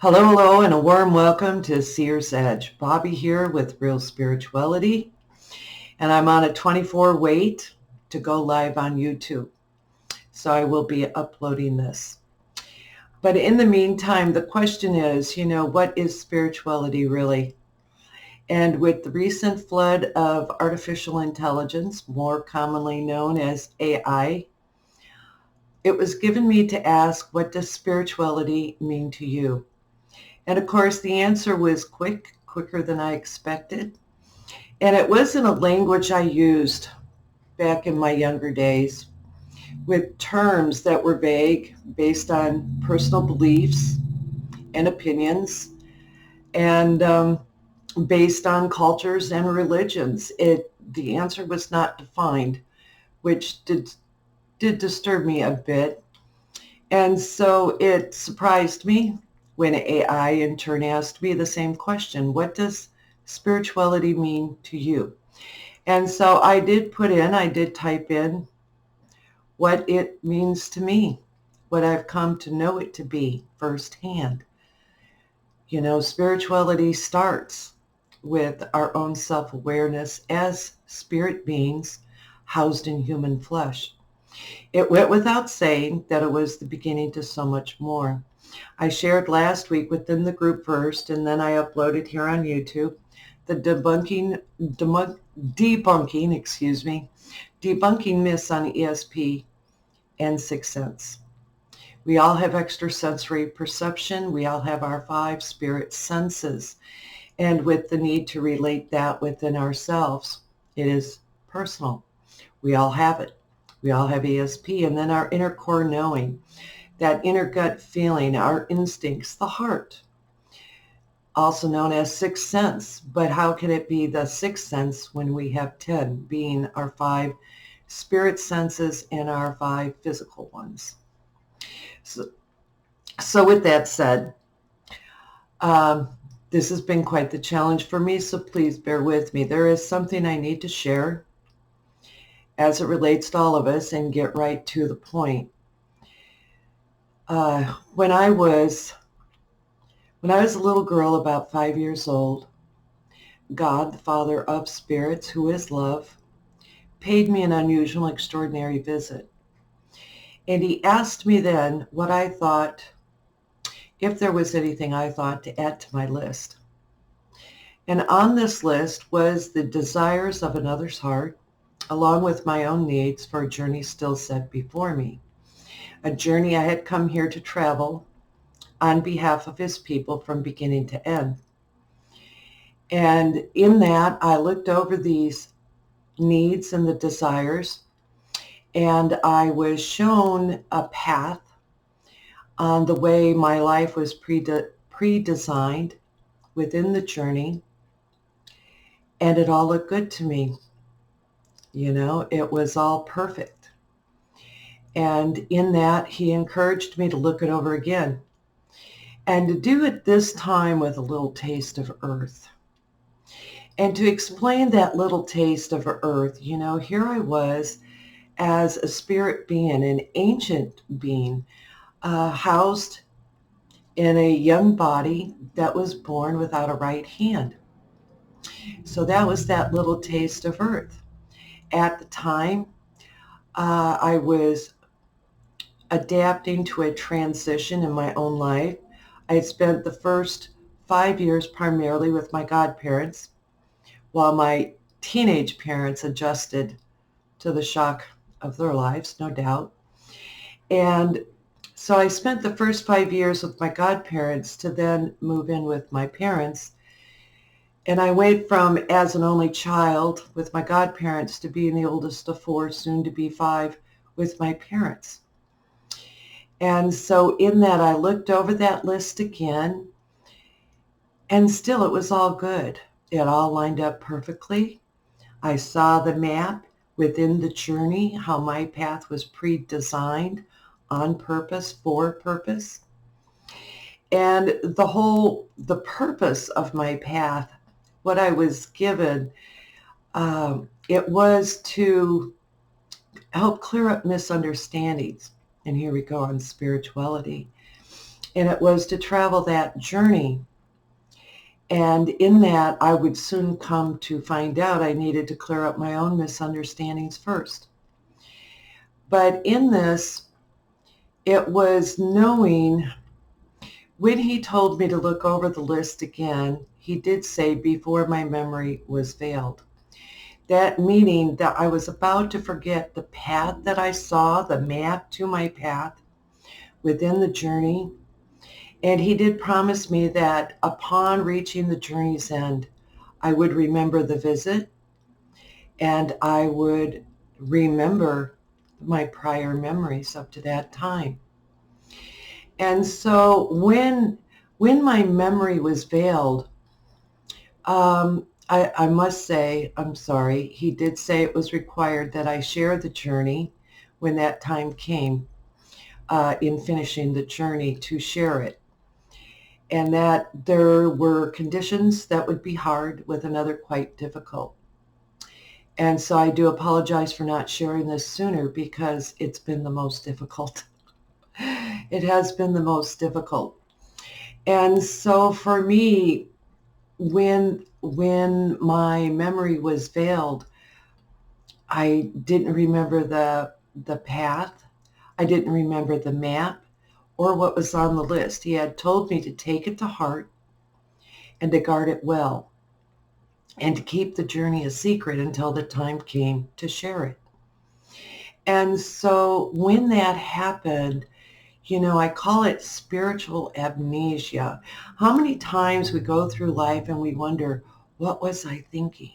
Hello, and a warm welcome to Seer's Edge. Bobby here with Real Spirituality, and I'm on a 24 wait to go live on YouTube. So I will be uploading this. But in the meantime, the question is, what is spirituality really? And with the recent flood of artificial intelligence, more commonly known as AI, it was given me to ask, what does spirituality mean to you? And of course, the answer was quicker than I expected. And it wasn't a language I used back in my younger days with terms that were vague based on personal beliefs and opinions and based on cultures and religions. The answer was not defined, which did disturb me a bit. And so it surprised me when AI in turn asked me the same question: what does spirituality mean to you? And so I did type in what it means to me, what I've come to know it to be firsthand. Spirituality starts with our own self-awareness as spirit beings housed in human flesh. It went without saying that it was the beginning to so much more. I shared last week within the group first, and then I uploaded here on YouTube, the debunking myths on ESP and Sixth Sense. We all have extrasensory perception. We all have our 5 spirit senses. And with the need to relate that within ourselves, it is personal. We all have it. We all have ESP. And then our inner core knowing, that inner gut feeling, our instincts, the heart, also known as Sixth Sense. But how can it be the Sixth Sense when we have 10, being our 5 spirit senses and our 5 physical ones? So with that said, this has been quite the challenge for me, so please bear with me. There is something I need to share as it relates to all of us and get right to the point. When I was a little girl, about 5 years old, God, the Father of Spirits, who is love, paid me an unusual, extraordinary visit. And he asked me then what I thought, if there was anything I thought to add to my list. And on this list was the desires of another's heart, along with my own needs for a journey still set before me. A journey I had come here to travel on behalf of his people from beginning to end. And in that, I looked over these needs and the desires, and I was shown a path on the way my life was pre-designed within the journey, and it all looked good to me. It was all perfect. And in that, he encouraged me to look it over again and to do it this time with a little taste of earth. And to explain that little taste of earth, here I was as a spirit being, an ancient being, housed in a young body that was born without a right hand. So that was that little taste of earth. At the time, I was adapting to a transition in my own life. I had spent the first 5 years primarily with my godparents, while my teenage parents adjusted to the shock of their lives, no doubt. And so I spent the first 5 years with my godparents to then move in with my parents. And I went from, as an only child with my godparents, to being the oldest of 4, soon to be 5, with my parents. And so in that, I looked over that list again, and still it was all good. It all lined up perfectly. I saw the map within the journey, how my path was pre-designed on purpose, for purpose. And the purpose of my path, what I was given, it was to help clear up misunderstandings. And here we go on spirituality. And it was to travel that journey. And in that, I would soon come to find out I needed to clear up my own misunderstandings first. But in this, it was knowing when he told me to look over the list again, he did say before my memory was veiled. That meaning that I was about to forget the path that I saw, the map to my path within the journey. And he did promise me that upon reaching the journey's end, I would remember the visit and I would remember my prior memories up to that time. And so when my memory was veiled, I must say, I'm sorry, he did say it was required that I share the journey when that time came, in finishing the journey, to share it. And that there were conditions that would be hard with another quite difficult. And so I do apologize for not sharing this sooner because it's been the most difficult. It has been the most difficult. And so for me, when my memory was veiled, I didn't remember the path. I didn't remember the map or what was on the list. He had told me to take it to heart and to guard it well and to keep the journey a secret until the time came to share it. And so when that happened, I call it spiritual amnesia. How many times we go through life and we wonder, what was I thinking?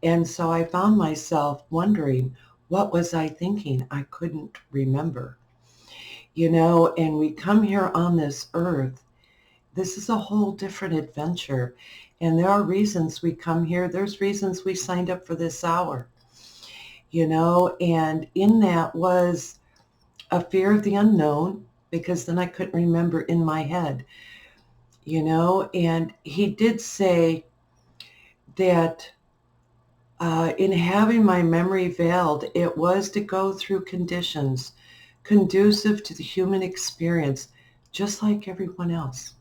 And so I found myself wondering, what was I thinking? I couldn't remember. And we come here on this earth. This is a whole different adventure. And there are reasons we come here. There's reasons we signed up for this hour. And in that was a fear of the unknown, because then I couldn't remember in my head, and he did say that in having my memory veiled, it was to go through conditions conducive to the human experience, just like everyone else.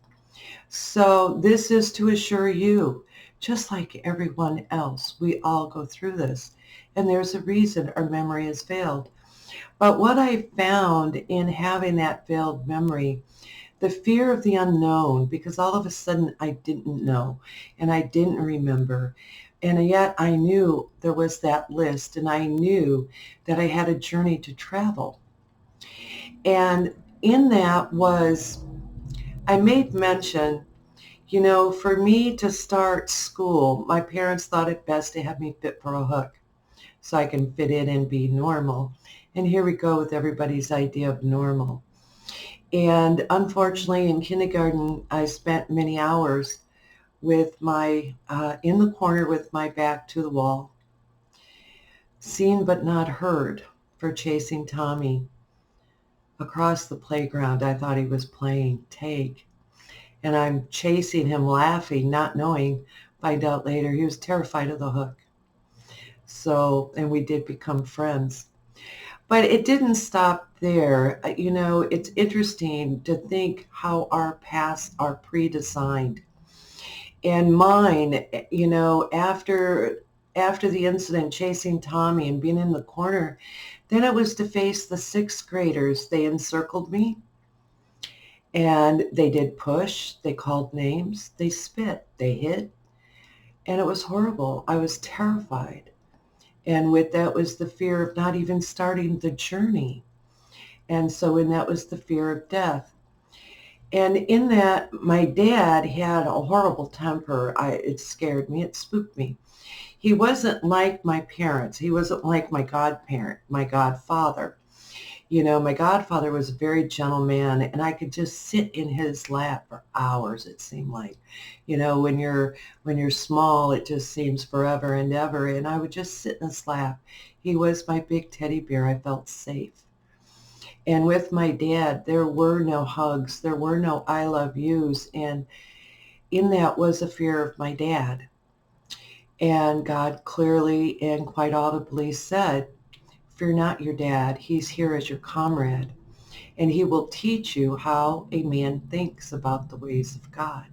So this is to assure you, just like everyone else, we all go through this. And there's a reason our memory is veiled. But what I found in having that veiled memory, the fear of the unknown, because all of a sudden I didn't know and I didn't remember. And yet I knew there was that list and I knew that I had a journey to travel. And in that was, I made mention, for me to start school, my parents thought it best to have me fit for a hook so I can fit in and be normal. And here we go with everybody's idea of normal. And unfortunately, in kindergarten, I spent many hours with my, in the corner with my back to the wall, seen but not heard, for chasing Tommy across the playground. I thought he was playing tag. And I'm chasing him, laughing, not knowing, find out later he was terrified of the hook. So, and we did become friends. But it didn't stop there. It's interesting to think how our pasts are pre-designed. And mine, after the incident, chasing Tommy and being in the corner, then it was to face the sixth graders. They encircled me and they did push, they called names, they spit, they hit, and it was horrible. I was terrified. And with that was the fear of not even starting the journey. And so in that was the fear of death. And in that, my dad had a horrible temper. It scared me. It spooked me. He wasn't like my parents. He wasn't like my godparent, my godfather. My godfather was a very gentle man, and I could just sit in his lap for hours, it seemed like. When you're small, it just seems forever and ever, and I would just sit in his lap. He was my big teddy bear. I felt safe. And with my dad, there were no hugs. There were no I love yous. And in that was a fear of my dad. And God clearly and quite audibly said, fear not your dad. He's here as your comrade. and he will teach you how a man thinks about the ways of God,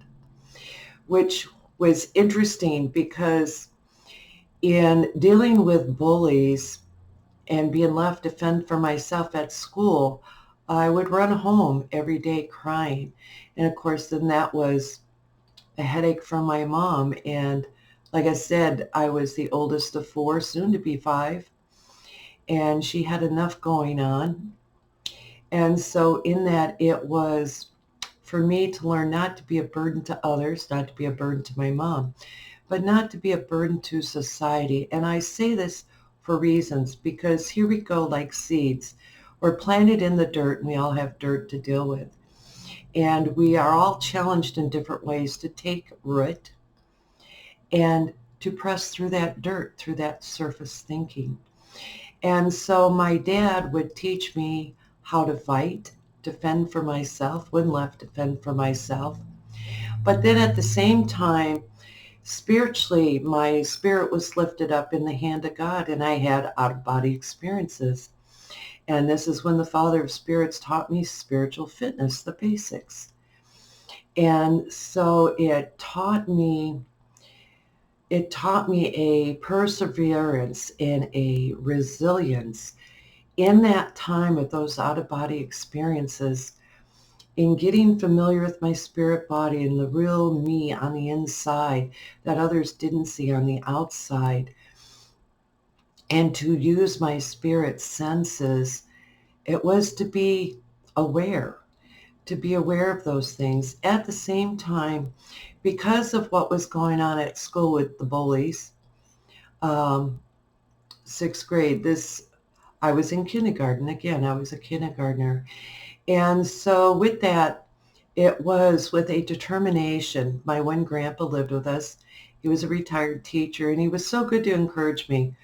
which was interesting because in dealing with bullies and being left to fend for myself at school, I would run home every day crying. And of course, then that was a headache from my mom. And like I said, I was the oldest of four, soon to be five, and she had enough going on. And so in that, it was for me to learn not to be a burden to others, not to be a burden to my mom, but not to be a burden to society. And I say this for reasons, because here we go like seeds. We're planted in the dirt, and we all have dirt to deal with. And we are all challenged in different ways to take root and to press through that dirt, through that surface thinking. And so my dad would teach me how to fight, to fend for myself, when left to fend for myself. But then at the same time, spiritually, my spirit was lifted up in the hand of God, and I had out-of-body experiences. And this is when the Father of Spirits taught me spiritual fitness, the basics. And so it taught me a perseverance and a resilience in that time of those out-of-body experiences, in getting familiar with my spirit body and the real me on the inside that others didn't see on the outside, and to use my spirit senses. It was to be aware of those things. At the same time, because of what was going on at school with the bullies, sixth grade, I was in kindergarten. Again, I was a kindergartner. And so with that, it was with a determination. My one grandpa lived with us. He was a retired teacher, and he was so good to encourage me.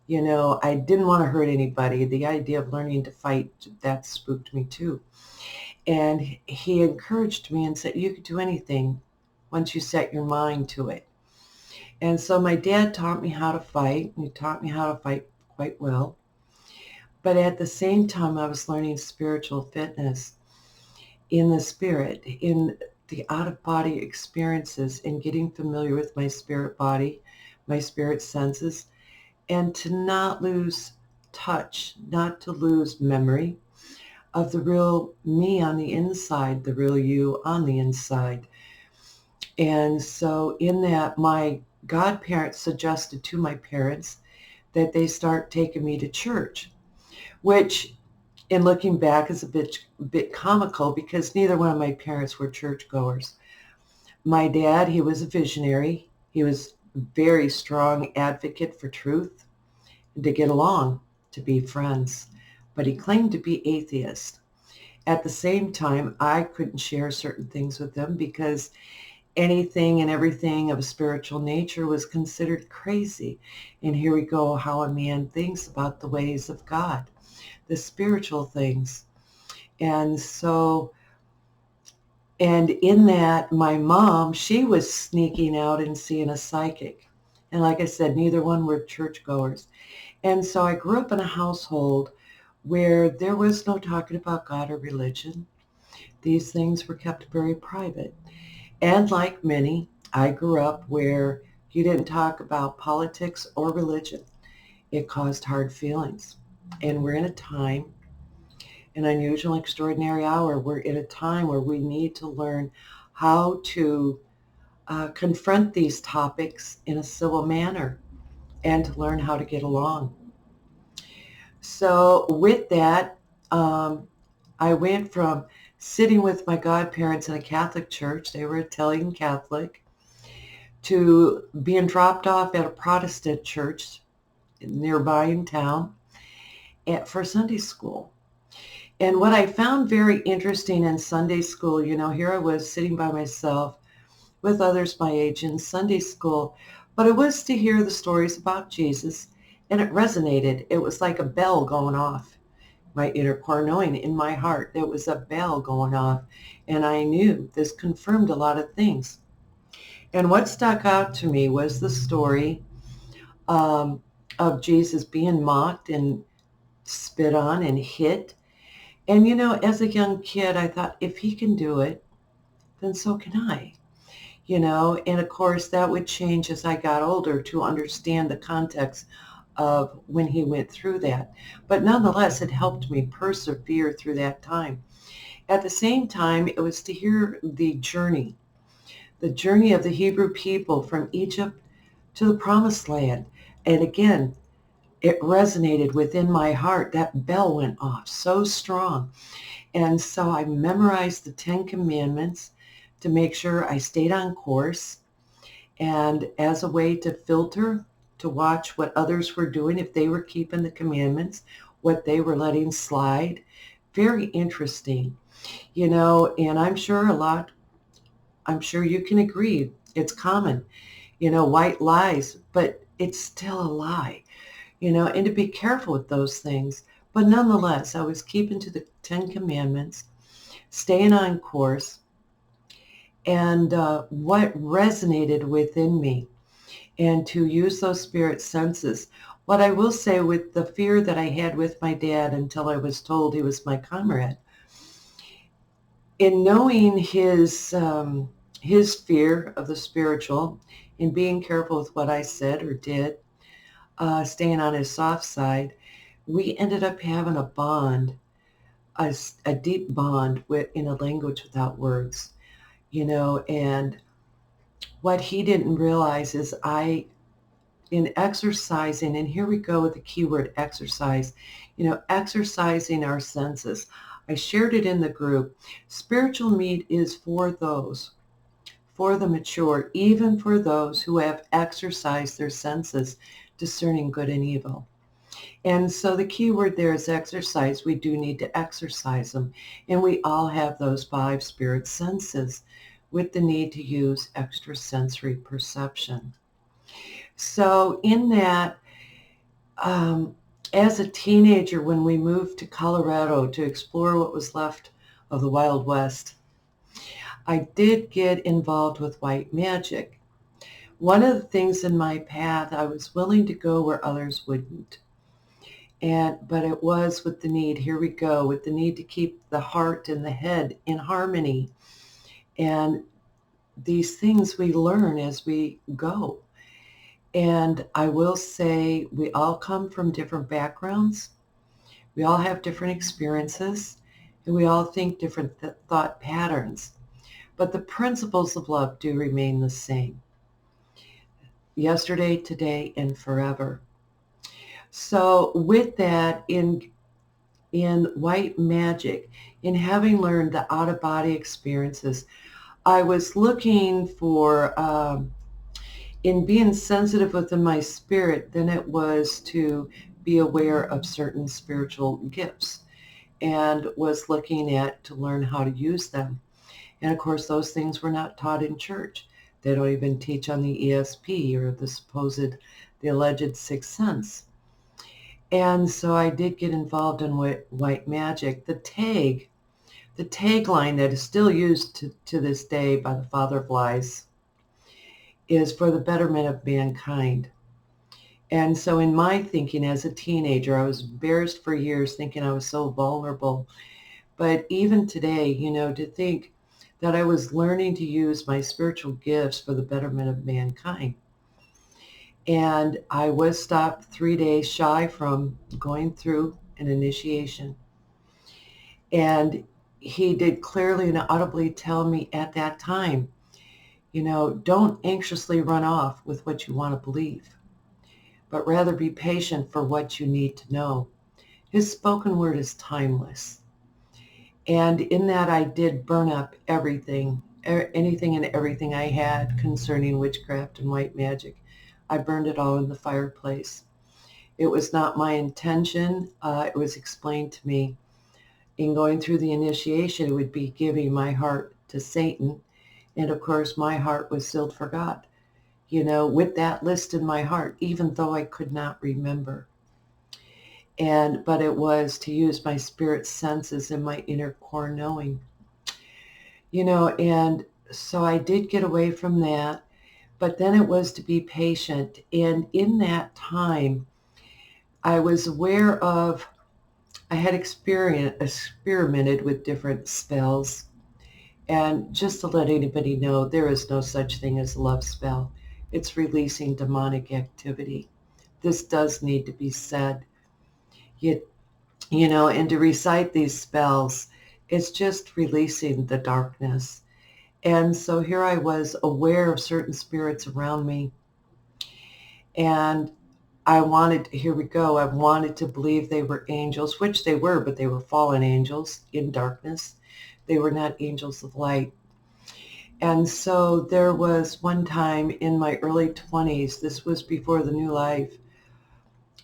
You know, I didn't want to hurt anybody. The idea of learning to fight, that spooked me too. And he encouraged me and said, you could do anything once you set your mind to it. And so my dad taught me how to fight, and he taught me how to fight quite well. But at the same time, I was learning spiritual fitness in the spirit, in the out-of-body experiences, and getting familiar with my spirit body, my spirit senses, and to not lose touch, not to lose memory of the real me on the inside, the real you on the inside. And so in that, my godparents suggested to my parents that they start taking me to church, which in looking back is a bit comical, because neither one of my parents were churchgoers. My dad, he was a visionary. He was a very strong advocate for truth, to get along, to be friends, but he claimed to be atheist. At the same time, I couldn't share certain things with him because anything and everything of a spiritual nature was considered crazy. And here we go, how a man thinks about the ways of God, the spiritual things. And so, and in that, my mom, she was sneaking out and seeing a psychic. And like I said, neither one were churchgoers. And so I grew up in a household where there was no talking about God or religion. These things were kept very private. And like many, I grew up where you didn't talk about politics or religion. It caused hard feelings. And we're in a time, an unusual, extraordinary hour. We're in a time where we need to learn how to confront these topics in a civil manner, and to learn how to get along. So with that, I went from sitting with my godparents in a Catholic church, they were Italian Catholic, to being dropped off at a Protestant church nearby in town for Sunday school. And what I found very interesting in Sunday school, you know, here I was sitting by myself with others my age in Sunday school, but it was to hear the stories about Jesus, and it resonated. It was like a bell going off. My inner core knowing in my heart, there was a bell going off, and I knew this confirmed a lot of things. And what stuck out to me was the story of Jesus being mocked and spit on and hit. And, as a young kid, I thought, if he can do it, then so can I. And of course that would change as I got older to understand the context of when he went through that. But nonetheless, it helped me persevere through that time. At the same time, it was to hear the journey of the Hebrew people from Egypt to the promised land. And again, it resonated within my heart. That bell went off so strong. And so I memorized the 10 Commandments to make sure I stayed on course, and as a way to filter, to watch what others were doing, if they were keeping the commandments, what they were letting slide. Very interesting, and I'm sure you can agree, it's common, white lies, but it's still a lie, and to be careful with those things. But nonetheless, I was keeping to the 10 Commandments, staying on course, and what resonated within me, and to use those spirit senses. What I will say, with the fear that I had with my dad until I was told he was my comrade, in knowing his fear of the spiritual, in being careful with what I said or did, staying on his soft side, we ended up having a bond, a deep bond in a language without words, and what he didn't realize is in exercising, and here we go with the keyword exercise, exercising our senses. I shared it in the group. Spiritual meat is for the mature, even for those who have exercised their senses, discerning good and evil. And so the key word there is exercise. We do need to exercise them. And we all have those 5 spirit senses with the need to use extrasensory perception. So in that, as a teenager, when we moved to Colorado to explore what was left of the Wild West, I did get involved with white magic. One of the things in my path, I was willing to go where others wouldn't. But it was with the need, here we go, with the need to keep the heart and the head in harmony. And these things we learn as we go. And I will say, we all come from different backgrounds. We all have different experiences, and we all think different thought patterns. But the principles of love do remain the same. Yesterday, today, and forever. So with that, in white magic, in having learned the out-of-body experiences, I was looking for, in being sensitive within my spirit, then it was to be aware of certain spiritual gifts, and was looking at to learn how to use them. And of course, those things were not taught in church. They don't even teach on the ESP or the alleged sixth sense. And so I did get involved in white magic. The tagline that is still used to this day by the Father of Lies is for the betterment of mankind. And so in my thinking as a teenager, I was embarrassed for years, thinking I was so vulnerable. But even today, to think that I was learning to use my spiritual gifts for the betterment of mankind. And I was stopped 3 days shy from going through an initiation. And he did clearly and audibly tell me at that time, don't anxiously run off with what you want to believe, but rather be patient for what you need to know. His spoken word is timeless. And in that, I did burn up everything, anything and everything I had concerning witchcraft and white magic. I burned it all in the fireplace. It was not my intention. It was explained to me in going through the initiation. It would be giving my heart to Satan. And of course, my heart was sealed for God, with that list in my heart, even though I could not remember. But it was to use my spirit senses and my inner core knowing, and so I did get away from that. But then it was to be patient. And in that time, I was aware of I had experimented with different spells. And just to let anybody know, there is no such thing as a love spell. It's releasing demonic activity. This does need to be said. You, and to recite these spells, it's just releasing the darkness. And so here I was aware of certain spirits around me. And here we go, I wanted to believe they were angels, which they were, but they were fallen angels in darkness. They were not angels of light. And so there was one time in my early 20s, this was before the new life.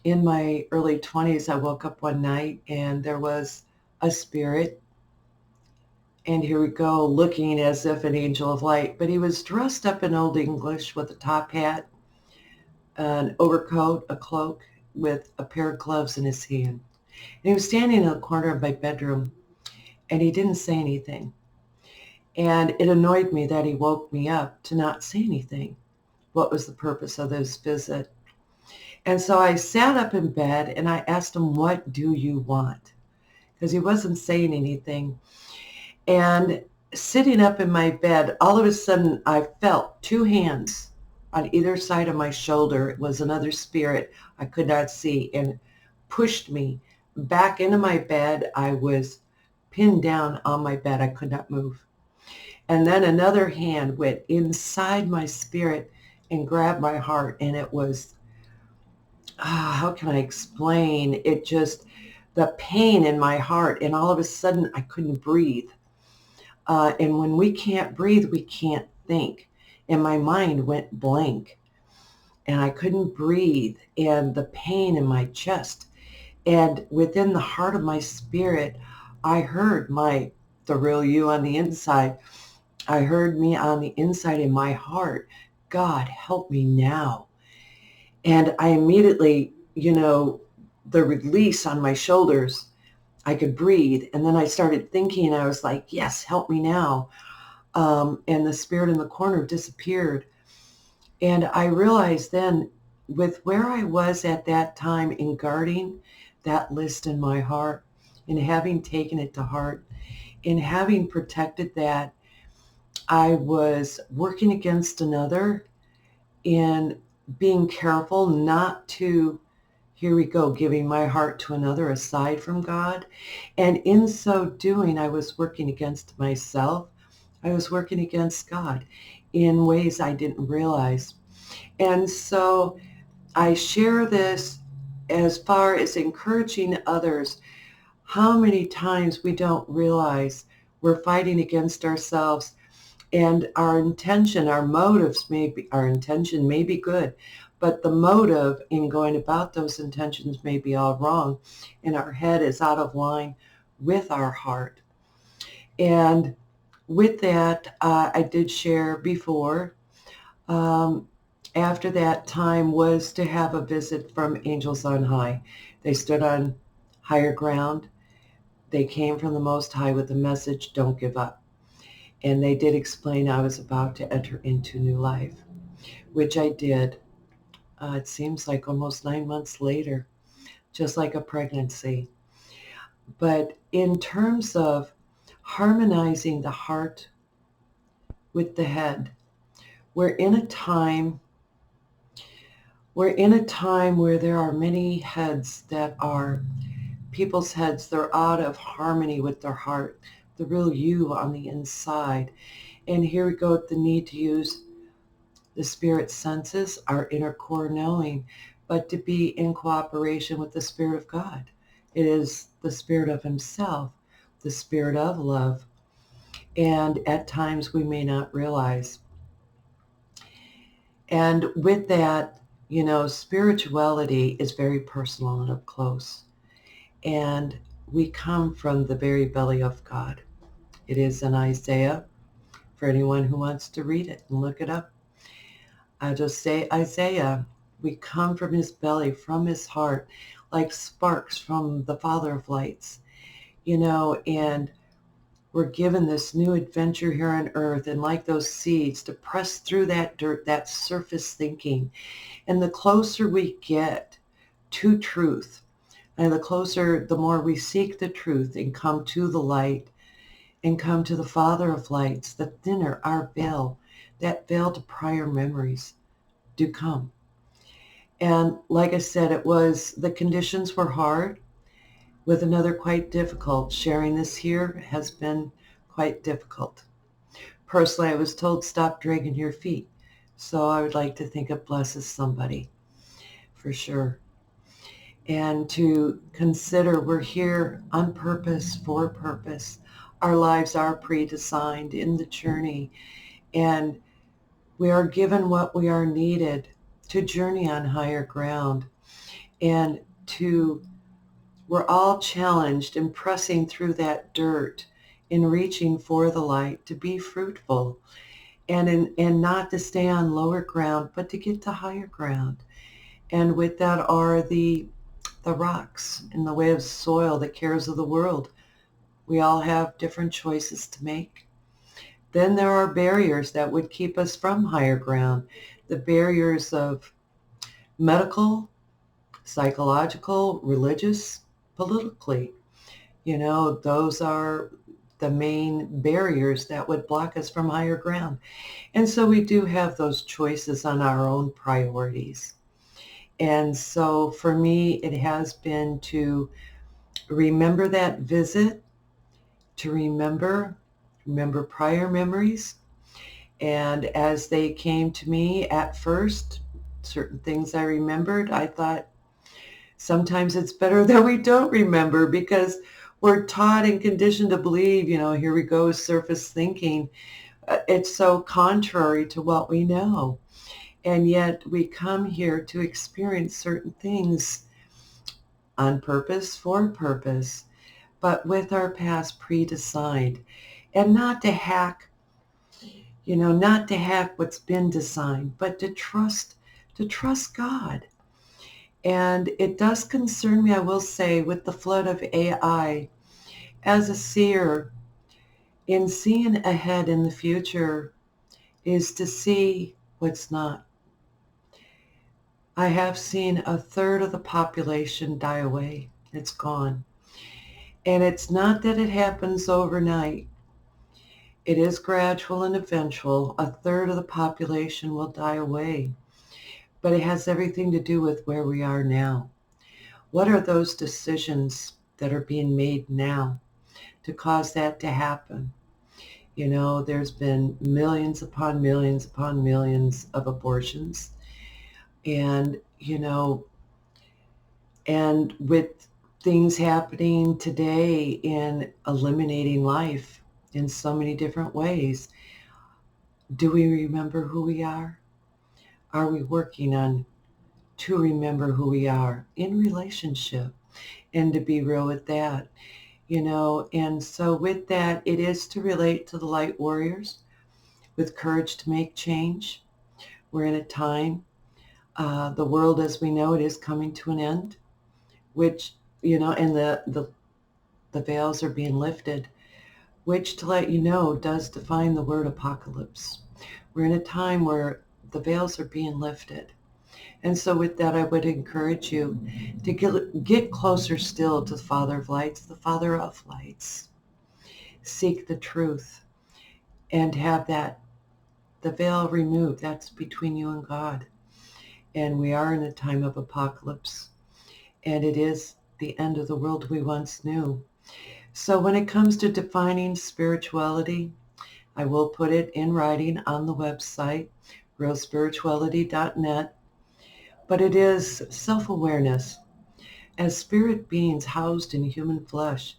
In my early 20s, I woke up one night and there was a spirit. And here we go, looking as if an angel of light. But he was dressed up in Old English with a top hat, an overcoat, a cloak, with a pair of gloves in his hand. And he was standing in the corner of my bedroom, and he didn't say anything. And it annoyed me that he woke me up to not say anything. What was the purpose of this visit? And so I sat up in bed and I asked him, "What do you want?" Because he wasn't saying anything. And sitting up in my bed, all of a sudden I felt two hands on either side of my shoulder. It was another spirit I could not see, and pushed me back into my bed. I was pinned down on my bed. I could not move. And then another hand went inside my spirit and grabbed my heart. And it was, how can I explain? It just, the pain in my heart. And all of a sudden I couldn't breathe. And when we can't breathe, we can't think. And my mind went blank. And I couldn't breathe. And the pain in my chest. And within the heart of my spirit, I heard the real you on the inside. I heard me on the inside in my heart, "God, help me now." And I immediately, the release on my shoulders, I could breathe. And then I started thinking, I was like, "Yes, help me now." And the spirit in the corner disappeared. And I realized then, with where I was at that time in guarding that list in my heart, in having taken it to heart, in having protected that, I was working against another, in being careful not to, here we go, giving my heart to another aside from God. And in so doing, I was working against myself. I was working against God in ways I didn't realize. And so I share this as far as encouraging others. How many times we don't realize we're fighting against ourselves, and our intention, our intention may be good, but the motive in going about those intentions may be all wrong, and our head is out of line with our heart. And with that, I did share before, after that time was to have a visit from angels on high. They stood on higher ground. They came from the Most High with the message, "Don't give up." And they did explain I was about to enter into new life, which I did. It seems like almost 9 months later, just like a pregnancy. But in terms of harmonizing the heart with the head, we're in a time where there are many heads that are people's heads. They're out of harmony with their heart, the real you on the inside. And here we go, the need to use the spirit senses, our inner core knowing, but to be in cooperation with the Spirit of God. It is the Spirit of Himself, the Spirit of love. And at times we may not realize. And with that, spirituality is very personal and up close. And we come from the very belly of God. It is in Isaiah, for anyone who wants to read it and look it up. I just say Isaiah, we come from his belly, from his heart, like sparks from the Father of lights, and we're given this new adventure here on earth, and like those seeds, to press through that dirt, that surface thinking. And the closer we get to truth, And the more we seek the truth and come to the light and come to the Father of lights, the thinner our veil, that veil to prior memories, do come. And like I said, the conditions were hard, with another quite difficult. Sharing this here has been quite difficult. Personally, I was told, stop dragging your feet. So I would like to think it blesses somebody, for sure. And to consider we're here on purpose, for purpose. Our lives are pre-designed in the journey, and we are given what we are needed to journey on higher ground. And we're all challenged in pressing through that dirt, in reaching for the light to be fruitful, and not to stay on lower ground, but to get to higher ground. And with that are the rocks in the way of soil, the cares of the world. We all have different choices to make. Then there are barriers that would keep us from higher ground. The barriers of medical, psychological, religious, politically. Those are the main barriers that would block us from higher ground. And so we do have those choices on our own priorities. And so for me, it has been to remember that visit, to remember prior memories. And as they came to me at first, certain things I remembered, I thought sometimes it's better that we don't remember, because we're taught and conditioned to believe, here we go, surface thinking. It's so contrary to what we know. And yet we come here to experience certain things on purpose, for purpose, but with our past pre-designed, and not to hack what's been designed, but to trust God. And it does concern me, I will say, with the flood of AI, as a seer, in seeing ahead in the future, is to see what's not. I have seen a third of the population die away. It's gone. And it's not that it happens overnight. It is gradual and eventual. A third of the population will die away. But it has everything to do with where we are now. What are those decisions that are being made now to cause that to happen? There's been millions upon millions upon millions of abortions. And, and with things happening today in eliminating life in so many different ways, do we remember who we are? Are we working on to remember who we are in relationship, and to be real with that? And so with that, it is to relate to the light warriors with courage to make change. We're in a time, the world as we know it is coming to an end, which, and the veils are being lifted, which, to let you know, does define the word apocalypse. We're in a time where the veils are being lifted. And so with that, I would encourage you to get closer still to the Father of Lights, the Father of Lights. Seek the truth and have the veil removed. That's between you and God. And we are in a time of apocalypse. And it is the end of the world we once knew. So when it comes to defining spirituality, I will put it in writing on the website, realspirituality.net. But it is self-awareness. As spirit beings housed in human flesh,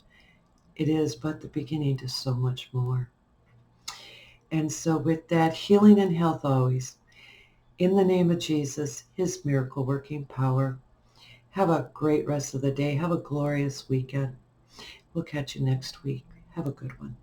it is but the beginning to so much more. And so with that, healing and health always. In the name of Jesus, his miracle working power. Have a great rest of the day. Have a glorious weekend. We'll catch you next week. Have a good one.